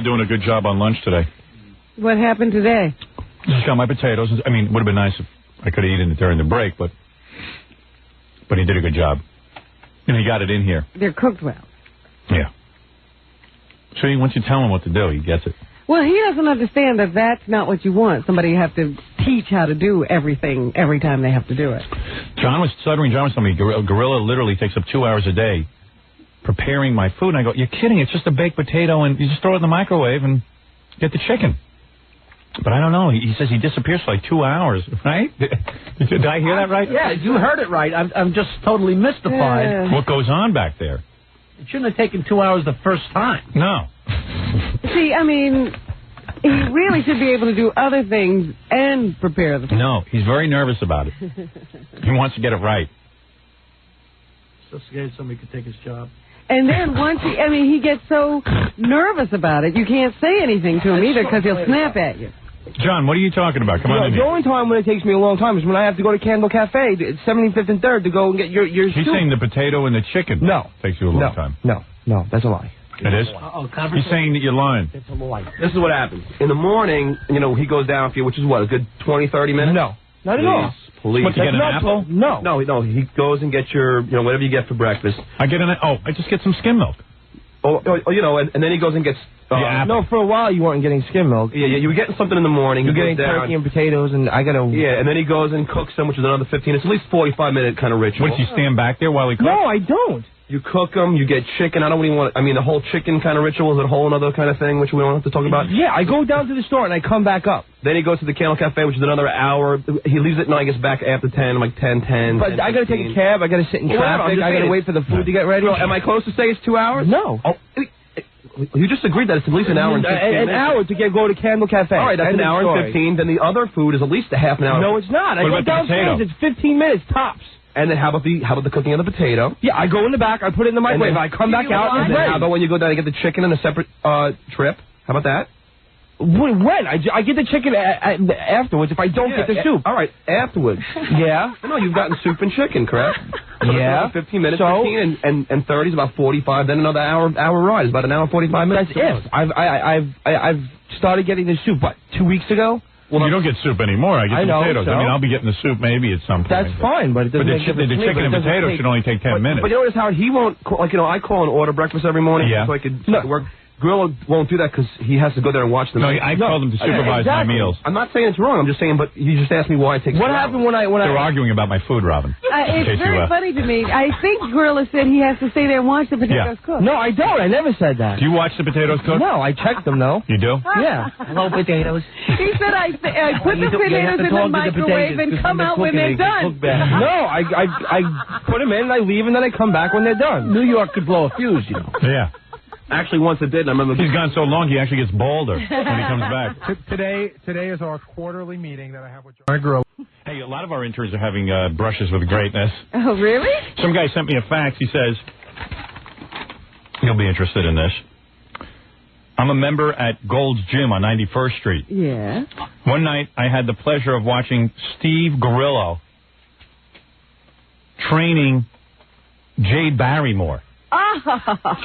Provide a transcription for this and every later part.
Gorilla doing a good job on lunch today. What happened today? Just got my potatoes. I mean, it would have been nice if I could have eaten it during the break, but he did a good job. And he got it in here. They're cooked well. Yeah. So once you tell him what to do, he gets it. Well, he doesn't understand that that's not what you want. Somebody you have to teach how to do everything every time they have to do it. John was telling me, Gorilla literally takes up 2 hours a day preparing my food. And I go, you're kidding. It's just a baked potato, and you just throw it in the microwave and get the chicken. But I don't know. He says he disappears for like 2 hours, right? Did I hear that right? Yeah, you heard it right. I'm just totally mystified. Yeah. What goes on back there? It shouldn't have taken 2 hours the first time. No. See, I mean, he really should be able to do other things and prepare the food. No, he's very nervous about it. He wants to get it right. So scared somebody could take his job. And then once he gets so nervous about it, you can't say anything to him either because he'll snap at you. John, what are you talking about? Come on in The here. only time when it takes me a long time is when I have to go to Candle Cafe, 75th and 3rd, to go and get your He's soup. saying the potato and the chicken takes you a long time. No, that's a lie. It is? He's saying that you're lying. It's a lie. This is what happens. In the morning, he goes down for you, which is what, a good 20, 30 minutes? No, not at all. Please. What, to get an apple? No, he goes and gets your, whatever you get for breakfast. I just get some skim milk. And then he goes and gets... no, for a while you weren't getting skim milk. Yeah, you were getting something in the morning. You're getting turkey and potatoes, and I gotta... Yeah, and then he goes and cooks them, which is another 15. It's at least 45-minute kind of ritual. Would you stand back there while he cooks? No, I don't. You cook them, you get chicken. I don't even want... the whole chicken kind of ritual is a whole other kind of thing, which we don't have to talk about. Yeah, I go down to the store, and I come back up. Then he goes to the Candle Cafe, which is another hour. He leaves at 9, gets back after 10, like 10. But I gotta take a cab, I gotta sit in traffic, I gotta wait for the food to get ready. Bro, am I close to say it's 2 hours? No. Oh, you just agreed that it's at least an hour and 15 minutes. An hour to go to Candle Cafe. All right, that's an hour and 15. Then the other food is at least a half an hour. No, it's not. I go downstairs, it's 15 minutes, tops. And then how about the cooking of the potato? Yeah, I go in the back, I put it in the microwave, I come back out, and then how about when you go down and get the chicken in a separate trip? How about that? When? I get the chicken afterwards if I don't get the soup. All right, afterwards. Yeah. No, you've gotten soup and chicken, correct? Yeah. 15 minutes, 15 and 30 is about 45. Then another hour ride is about an hour and 45 minutes. That's it. I've started getting the soup, 2 weeks ago? Well, you don't get soup anymore. I get the potatoes. So. I mean, I'll be getting the soup maybe at some point. That's fine, but it doesn't make the chicken and potatoes should only take 10 minutes. But you notice, Howard, he won't, I call and order breakfast every morning so I could work. Grillo won't do that because he has to go there and watch them. No, I called him to supervise my meals. I'm not saying it's wrong. I'm just saying, but you just asked me why it takes. What happened when They're arguing about my food, Robin. It's very funny to me. I think Grillo said he has to stay there and watch the potatoes cook. No, I don't. I never said that. Do you watch the potatoes cook? No, I check them, though. You do? Yeah. Hello, potatoes. He said I put the potatoes in the microwave and come out when they're done. No, I put them in, I leave, and then I come back when they're done. New York could blow a fuse, Yeah. Actually, once it did, and I remember... He's gone so long, he actually gets balder when he comes back. Today is our quarterly meeting that I have with John Grillo. Hey, a lot of our interns are having brushes with greatness. Oh, really? Some guy sent me a fax. He says, you'll be interested in this. I'm a member at Gold's Gym on 91st Street. Yeah. One night, I had the pleasure of watching Steve Grillo training Jade Barrymore.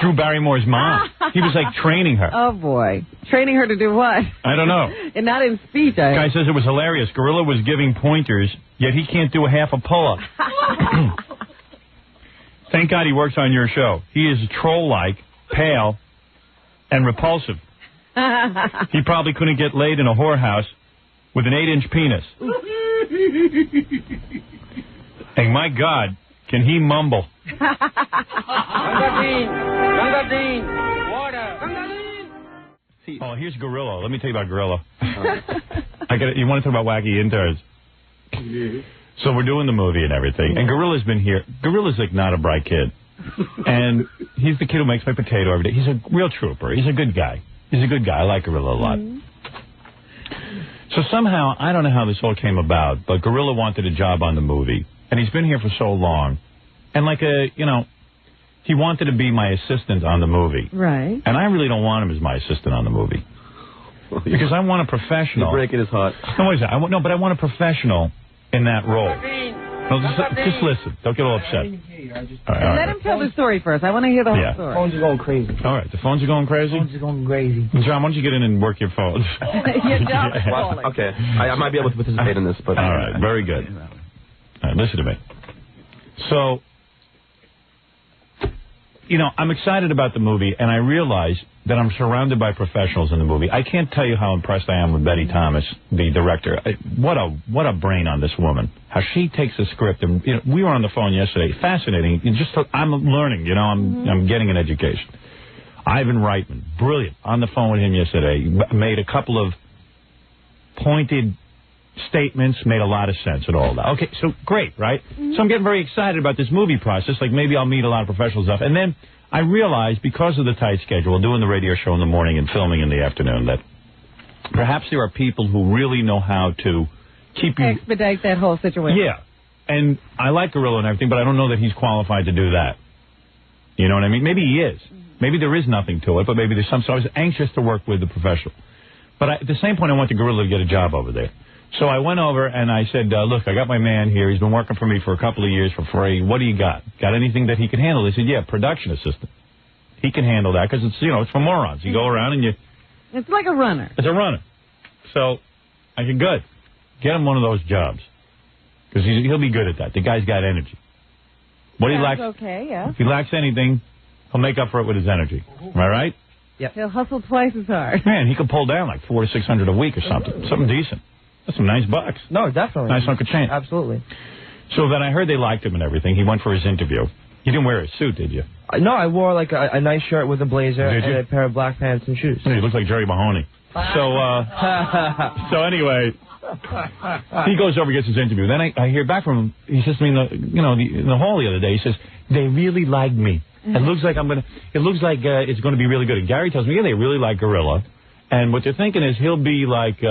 Drew Barrymore's mom. He was like training her. Oh, boy. Training her to do what? I don't know. And not in speech. Guy says it was hilarious. Gorilla was giving pointers, yet he can't do a half a pull-up. Thank God he works on your show. He is troll-like, pale, and repulsive. He probably couldn't get laid in a whorehouse with an 8-inch penis. Hey, my God, can he mumble? Oh, here's Grillo. Let me tell you about Grillo. You want to talk about wacky interns? So we're doing the movie and everything, and Gorilla's been here. Gorilla's like not a bright kid, and he's the kid who makes my potato every day. He's a real trooper. He's a good guy. I like Gorilla a lot. So somehow, I don't know how this all came about, but Gorilla wanted a job on the movie, and he's been here for so long. And he wanted to be my assistant on the movie. Right. And I really don't want him as my assistant on the movie. Because I want a professional. You're breaking his heart. No, wait a second. I want a professional in that role. No, just listen. Don't get all upset. All right. Let him tell the story first. I want to hear the whole story. Phones are going crazy. All right, the phones are going crazy? Phones are going crazy. John, why don't you get in and work your phones? Your job is calling. Okay, I might be able to participate in this, but... All right, very good. All right, listen to me. So, you know, I'm excited about the movie, and I realize that I'm surrounded by professionals in the movie. I can't tell you how impressed I am with Betty Thomas, the director. What a brain on this woman. How she takes a script, and you know, we were on the phone yesterday. Fascinating. I'm learning. You know, I'm getting an education. Ivan Reitman, brilliant. On the phone with him yesterday, made a couple of pointed statements, made a lot of sense and all that. Okay, so great, right? So I'm getting very excited about this movie process. Like maybe I'll meet a lot of professional stuff. And then I realized because of the tight schedule, doing the radio show in the morning and filming in the afternoon, that perhaps there are people who really know how to keep you... Expedite that whole situation. Yeah. And I like Grillo and everything, but I don't know that he's qualified to do that. You know what I mean? Maybe he is. Maybe there is nothing to it, but maybe there's some... So I was anxious to work with the professional. But at the same point, I want the Grillo to get a job over there. So I went over and I said, look, I got my man here. He's been working for me for a couple of years for free. What do you got? Got anything that he can handle? They said, yeah, production assistant. He can handle that because it's, you know, it's for morons. You go around and you... It's like a runner. It's a runner. So I said, good. Get him one of those jobs because he'll be good at that. The guy's got energy. What he lacks... okay, yeah. If he lacks anything, he'll make up for it with his energy. Am I right? Yeah. He'll hustle twice as hard. Man, he could pull down like $400 to $600 a week or something. Something decent. That's some nice bucks. No, definitely. Nice hunk of change. Absolutely. So then I heard they liked him and everything. He went for his interview. You didn't wear a suit, did you? No, I wore like a nice shirt with a blazer and a pair of black pants and shoes. Yeah, you look like Jerry Mahoney. So anyway, he goes over, gets his interview. Then I hear back from him. He says to me in the hall the other day, he says, they really like me. It looks like it's going to be really good. And Gary tells me, yeah, they really like Grillo. And what they're thinking is he'll be like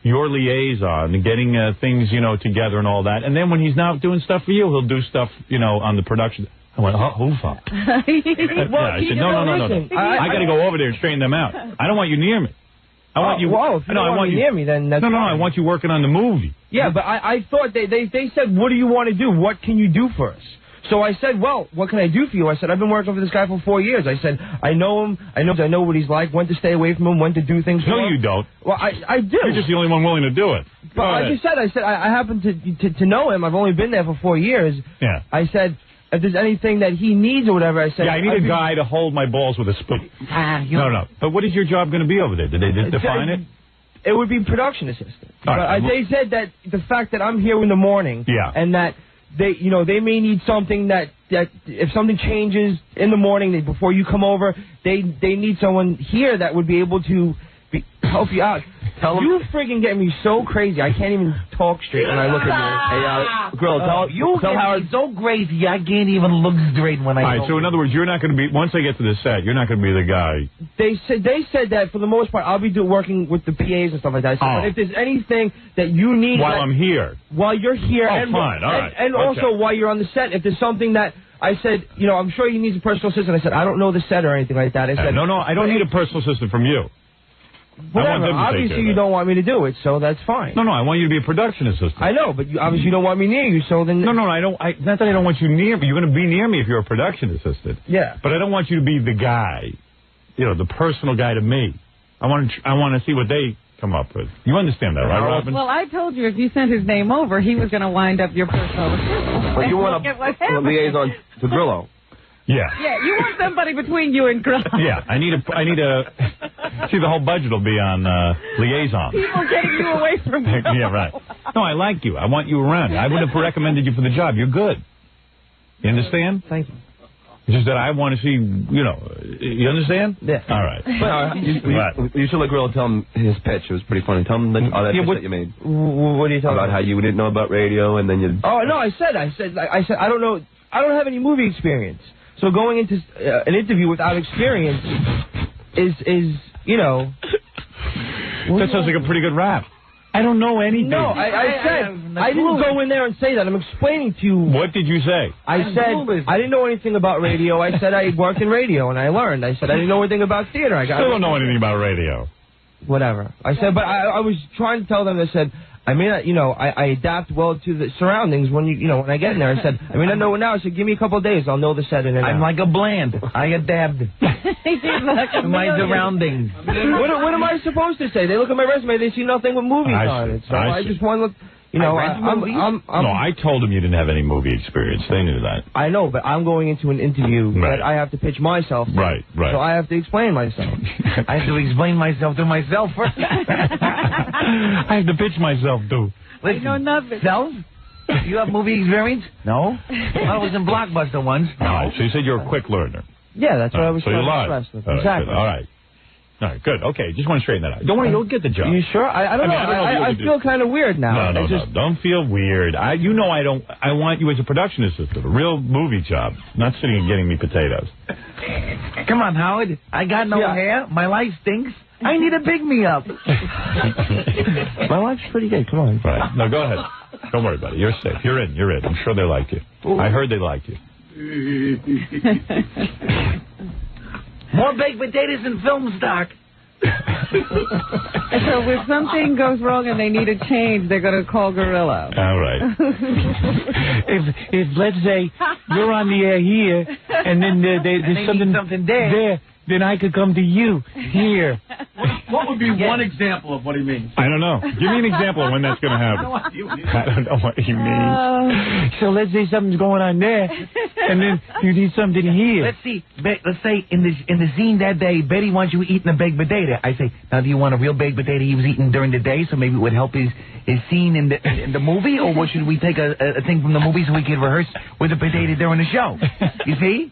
your liaison and getting things, you know, together and all that. And then when he's not doing stuff for you, he'll do stuff, you know, on the production. I went, oh, fuck. I said, no. I got to go over there and straighten them out. I don't want you near me. I want you. Well, if you don't want you near me, then that's no. I want you working on the movie. Yeah, but I thought they said, what do you want to do? What can you do for us? So I said, well, what can I do for you? I said, I've been working for this guy for 4 years. I said, I know him. I know what he's like, when to stay away from him, when to do things for him. No, you don't. Well, I do. You're just the only one willing to do it. But like I said, I happen to know him. I've only been there for 4 years. Yeah. I said, if there's anything that he needs or whatever, I said... Yeah, I need a guy to hold my balls with a spoon. No. But what is your job going to be over there? Did they define it? It would be production assistant. Right. But they said that the fact that I'm here in the morning... Yeah. And that... They may need something that if something changes in the morning before you come over, they need someone here that would be able to help you out. You freaking get me so crazy. I can't even talk straight when I look at you. Hey, Grillo, tell Howard. So crazy, I can't even look straight when I. All right. So in other words, you're not going to be once I get to the set. You're not going to be the guy. They said that for the most part, I'll be working with the PAs and stuff like that. So, but if there's anything that you need while I'm here, while you're here, and fine, all right, and also while you're on the set, if there's something that. I said, I'm sure he needs a personal assistant. I said, I don't know the set or anything like that. I said, no, I don't need a personal assistant from you. Whatever. Obviously, you don't want me to do it, so that's fine. No, I want you to be a production assistant. I know, but you obviously don't want me near you, so then... No, I don't. Not that I don't want you near me. You're going to be near me if you're a production assistant. Yeah. But I don't want you to be the guy, the personal guy to me. I want to see what they come up with. You understand that, right, Robin? Well, I told you if you sent his name over, he was going to wind up your personal assistant. But you want a liaison to Grillo. Yeah. Yeah, you want somebody between you and Grillo. Yeah, I need a. See, the whole budget will be on liaison. People getting you away from Grillo. Yeah, right. No, I like you. I want you around. I would have recommended you for the job. You're good. You understand? Thank you. It's just that I want to see, you understand? Yeah. All right. You should let Grillo tell him his pitch. It was pretty funny. Tell him all that pitch that you made. What are you talking about? About how you didn't know about radio and then you... Oh, no, I said, I don't know. I don't have any movie experience. So going into an interview without experience is That sounds like a pretty good rap. I don't know anything. No, I didn't go in there and say that. I'm explaining to you. What did you say? I said I didn't know anything about radio. I said I worked in radio and I learned. I said I didn't know anything about theater. Still don't know anything about radio. Whatever. I said, but I was trying to tell them. I said I mean, I adapt well to the surroundings when when I get in there. I said, I mean, I know it now. I said, give me a couple of days. I'll know the set in and out. I'm like a bland. I adapt to my surroundings. What am I supposed to say? They look at my resume. They see nothing with movies on it. So I just want to look. I told them you didn't have any movie experience. They knew that. I know, but I'm going into an interview that I have to pitch myself to. Right. So I have to explain myself. I have to explain myself to myself first. I have to pitch myself, too. Listen, I know nothing. Self? You have movie experience? No. I was in Blockbuster once. No. So you said you're a quick learner. Yeah, that's what I was trying to stress with. Exactly. All right. All right, good. Okay, just want to straighten that out. Don't worry, you'll get the job. You sure? I don't know. I feel kind of weird now. No. Don't feel weird. I want you as a production assistant, a real movie job, not sitting and getting me potatoes. Come on, Howard. I got no hair. My life stinks. I need a pick-me-up. My life's pretty good. Come on. Right. No, go ahead. Don't worry about it. You're safe. You're in. I'm sure they like you. Ooh. I heard they liked you. More baked potatoes and film stock. So if something goes wrong and they need a change, they're going to call Grillo. All right. if let's say you're on the air here, and then there's something there, then I could come to you here. What would be one example of what he means? I don't know. Give me an example of when that's going to happen. I don't know what you mean. So let's say something's going on there, and then you need something here. Let's say in the scene that day, Betty wants you eating a baked potato. I say, now do you want a real baked potato he was eating during the day, so maybe it would help his scene in the movie, or what, should we take a thing from the movie so we can rehearse with the potato during the show? You see?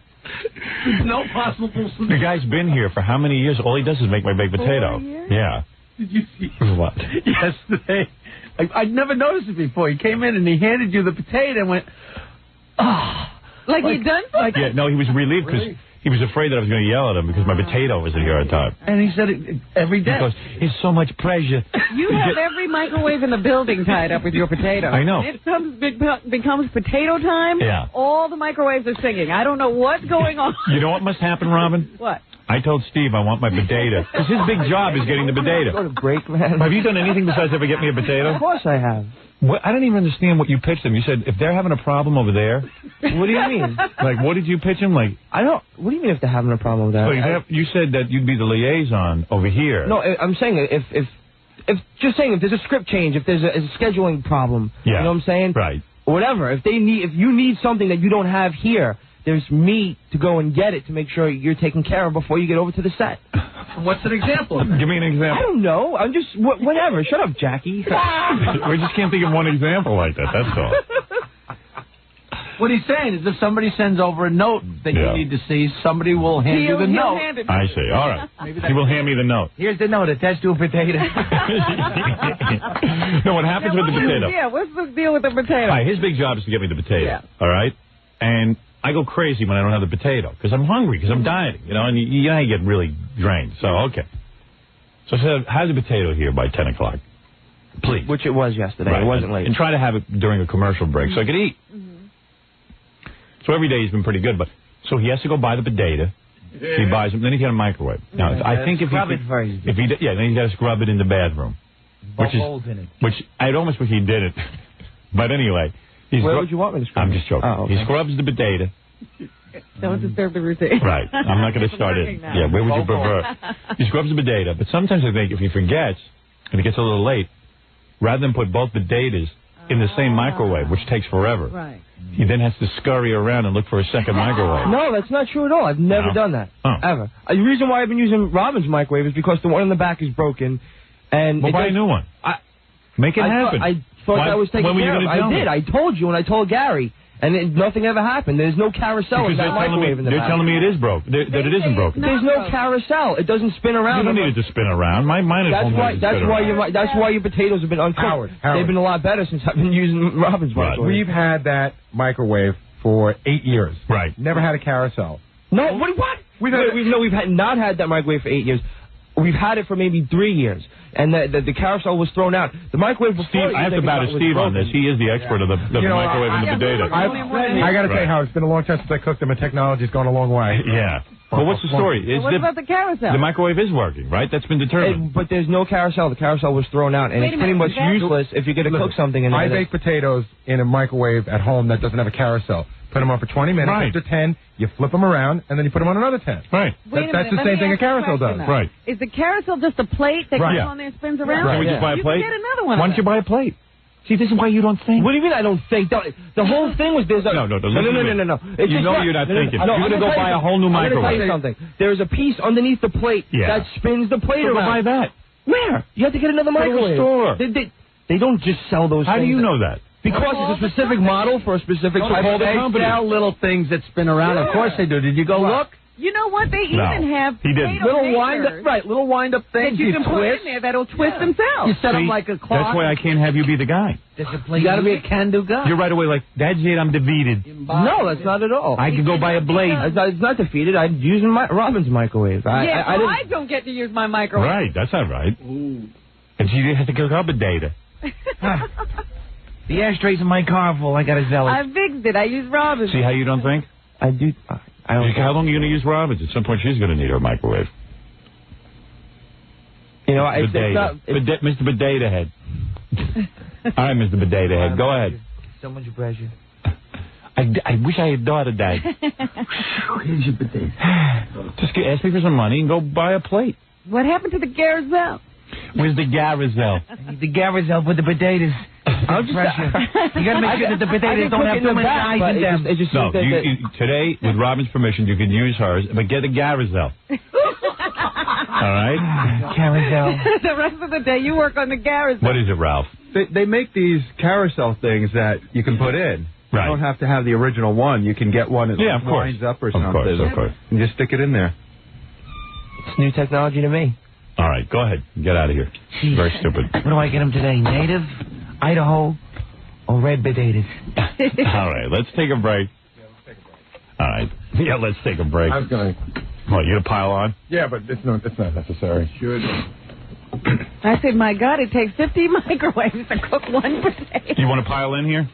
No possible solution. The guy's been here for how many years? All he does is make my baked potato. Yeah. Did you see? What? Yesterday. I'd never noticed it before. He came in and he handed you the potato and went, Like he'd done something? Yeah, no, he was relieved because he was afraid that I was going to yell at him because my potato wasn't here on time. And he said it every day. He goes, it's so much pressure. You have every microwave in the building tied up with your potato. I know. If it becomes potato time, all the microwaves are singing. I don't know what's going on. You know what must happen, Robin? What? I told Steve I want my potato. Because his big job is getting the potato. Go to break, man. Have you done anything besides ever get me a potato? Of course I have. I don't even understand what you pitched them. You said if they're having a problem over there. What do you mean? Like, what did you pitch them? Like, I don't. What do you mean if they're having a problem with that? You said that you'd be the liaison over here. No, I'm saying if there's a script change, if there's a scheduling problem, you know what I'm saying? Right. Whatever. If you need something that you don't have here, there's me to go and get it to make sure you're taken care of before you get over to the set. What's an example? Give me an example. I don't know. I'm just whatever. Shut up, Jackie. We just can't think of one example like that. That's all. What he's saying is if somebody sends over a note that you need to see, somebody will hand you the note. I see. All right. He will hand me the note. Here's the note attached to a potato. No, what happens with the potato? Yeah, what's the deal with the potato? All right, his big job is to get me the potato. Yeah. All right? And I go crazy when I don't have the potato because I'm hungry, because I'm dieting, and you get really drained. So, okay. So I said, have the potato here by 10 o'clock, please. Which it was yesterday. Right. It wasn't late. And try to have it during a commercial break so I could eat. So every day he's been pretty good, but so he has to go buy the potato. He buys them, then he got a microwave. Now, I think then he's got to scrub it in the bathroom, which I'd almost wish he did it. But anyway, where would you want me to scrub? I'm just joking. Oh, okay. He scrubs the potato. Don't disturb the routine. Right. I'm not going to start it. Yeah, where would you prefer? He scrubs the potato, but sometimes I think if he forgets and it gets a little late, rather than put both potatoes in the same microwave, which takes forever, he then has to scurry around and look for a second microwave. No, that's not true at all. I've never done that. Ever. The reason why I've been using Robin's microwave is because the one in the back is broken. And well, buy a new one. Make it happen. I thought that was taken care of. I did. I told you and I told Gary. And nothing ever happened. There's no carousel in that microwave in the back. They're telling me it is broken. That it isn't broken. There's no carousel. It doesn't spin around. You don't need it to spin around. Mine is home. That's why your potatoes have been uncooked. Howard. They've been a lot better since I've been using Robin's microwave. We've had that microwave for 8 years. Right. Never had a carousel. No, what? We've not had that microwave for 8 years. We've had it for maybe 3 years, and the carousel was thrown out. The microwave before... Steve, I have to bow to Steve on this. He is the expert of the microwave and the potato. I got to say, Howard, it's been a long time since I cooked them, and technology's gone a long way. Yeah. Well, what's the story? What about the carousel? The microwave is working, right? That's been determined. But there's no carousel. The carousel was thrown out, and it's pretty much useless if you're going to cook something in there. I bake potatoes in a microwave at home that doesn't have a carousel. Put them on for 20 minutes. Right. After 10, you flip them around, and then you put them on another 10. Right. That's the same thing a carousel does. Right. Is the carousel just a plate that goes on there and spins around? Can we just buy a plate? You can get another one. Why don't you buy a plate? See, this is why you don't think. What do you mean I don't think? The whole thing was there's a... No. No. You know you're not thinking. You're going to go buy a whole new microwave. I'm going to tell you something. There's a piece underneath the plate that spins the plate around. Buy that. Where? You have to get another microwave. Store. They don't just sell those How things. do you know that? Because it's a specific model for a specific type of company. They sell little things that spin around. Of course they do. Did you go look? You know what? They even have little wind-up things that you can put in there that'll twist themselves. You set them like a clock. That's why I can't have you be the guy. You got to be a can-do guy. You're right away like, that's it, I'm defeated. No, that's not at all. I could go buy a blade. It's not defeated. I'm using Robin's microwave. I don't get to use my microwave. Right, that's not right. Ooh. And she has to cook up a data. The ashtrays in my car full. I got a zealot. I fixed it. I use Robin's. See how you don't think? I do. How long are you going to use Robin's? At some point, she's going to need her microwave. You know, it's not... Mr. Potato Head. All right, Mr. Potato Head. Go ahead. So much pressure. I wish I had daughter died. Here's your potato. Just ask me for some money and go buy a plate. What happened to the carousel? Where's the carousel? The carousel with the potatoes. Pressure. You got to make sure that the potatoes don't have too many eyes in them. No, today, with Robin's permission, you can use hers, but get a carousel. All right? Carousel. The rest of the day, you work on the carousel. What is it, Ralph? They make these carousel things that you can put in. Right. You don't have to have the original one. You can get one that winds up or something. Of course. And just stick it in there. It's new technology to me. All right, go ahead. Get out of here. Jeez. Very stupid. What do I get them today? Native, Idaho, or red potatoes? All right, let's take a break. All right. Yeah, let's take a break. I was going to... What, you going to pile on? Yeah, but it's not necessary. Should. I said, my God, it takes 50 microwaves to cook one potato. You want to pile in here?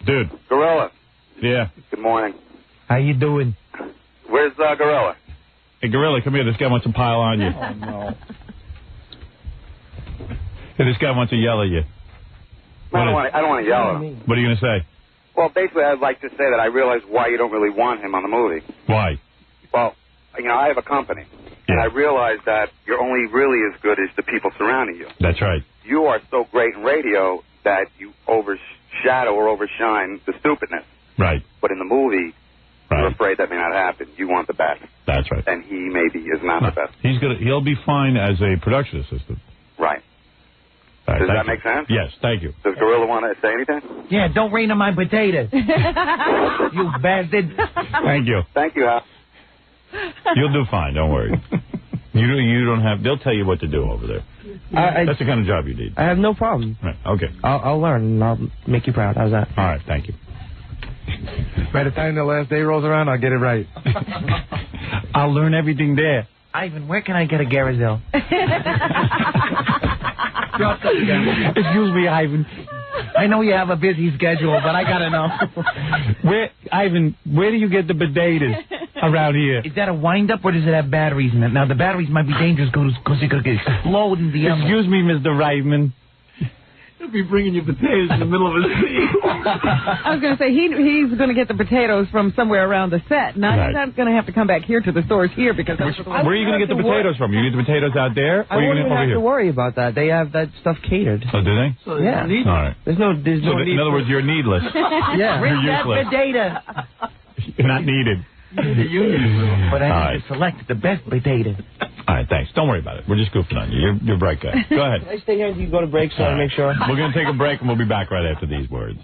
Dude. Gorilla. Yeah. Good morning. How you doing? Where's Gorilla? Hey, Gorilla, come here. This guy wants to pile on you. Oh, no. Hey, this guy wants to yell at you. I don't want to yell at him. What are you going to say? Well, basically, I'd like to say that I realize why you don't really want him on the movie. Why? Well, I have a company, and I realize that you're only really as good as the people surrounding you. That's right. You are so great in radio that you overshadow or overshine the stupidness. Right. But in the movie, you're afraid that may not happen. You want the best. That's right. And he maybe is not the best. He'll be fine as a production assistant. Right. Does that make sense? Yes, thank you. Does Gorilla want to say anything? Yeah, don't rain on my potatoes. You bastard. Thank you. Thank you, Hal. You'll do fine. Don't worry. You don't have... They'll tell you what to do over there. That's the kind of job you need. I have no problem. Right. Okay. I'll learn, and I'll make you proud. How's that? All right. Thank you. By the time the last day rolls around, I'll get it right. I'll learn everything there. Ivan, where can I get a Garazelle? Excuse me, Ivan. I know you have a busy schedule, but I gotta know. Ivan, where do you get the potatoes around here? Is that a wind-up, or does it have batteries in it? Now, the batteries might be dangerous because it could explode in the oven. Excuse me, Mr. Reitman. He'll be bringing you potatoes in the middle of his scene. I was going to say, he's going to get the potatoes from somewhere around the set. Now, he's not going to have to come back here to the stores here because... Where are you going to get the potatoes from? You need the potatoes out there? I won't even have to worry about that. They have that stuff catered. Oh, do they? So yeah. All right. There's no need. In other words, you're needless. Yeah. Bring You're that useless. potato. You're not needed. But I need to select the best potato. All right, thanks. Don't worry about it. We're just goofing on you. You're a bright guy. Go ahead. I stay here until you go to break, so I make sure. We're going to take a break, and we'll be back right after these words.